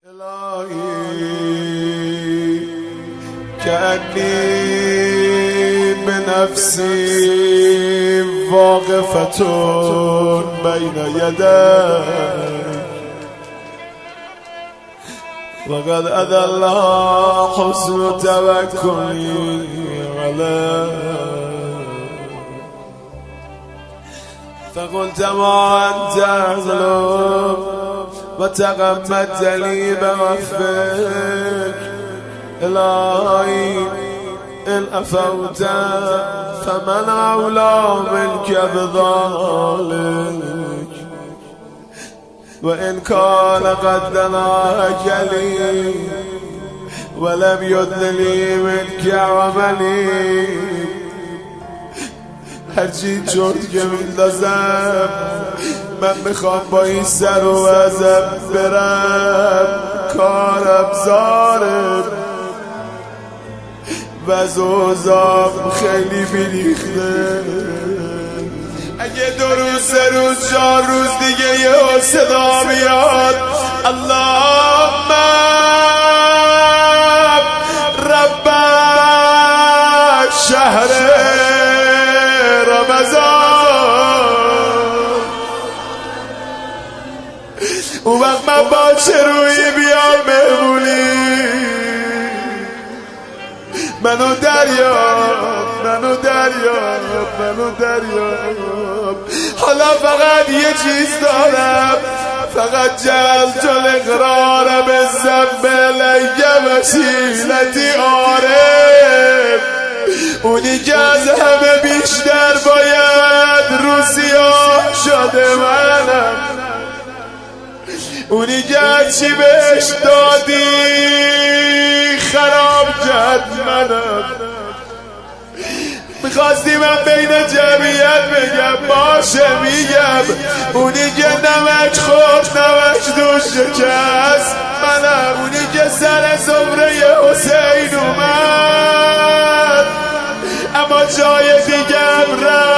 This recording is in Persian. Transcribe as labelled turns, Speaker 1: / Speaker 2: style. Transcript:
Speaker 1: إلهي كأني بنفسي واقفة بين يديك وقد أذل حسن توكلي عليك فقلت ما أنت أغلب وتغمدت لي بغفك إلهي إن أفوت فمن أولى منك بذلك وإن كان قد دناك لي ولم يدن لي منك عملي هرچی جد که میندازم من میخوام با این سر و وضع برم کارم زارم وضع و اوضاعم خیلی بیریخته اگه 2 روز 3 روز 4 روز دیگه یه صدا بیاد اللهم رب شهر اون وقت من با چه روی بیام مهمونی منو دریاب حالا فقط یه چیز دارم فقط جلت الاقرار به ذنب لگه وسیلتی عارف اونی که از همه بیشتر باید رو سیاه شده منم اونی که هرچی بهش دادی خراب کرد منم میخواستی من بین جمعیت بگم باشه میگم اونی که نمک خورد نمک دوش شکست منم اونی که سر سفره حسین اومد اما جای دیگم رفت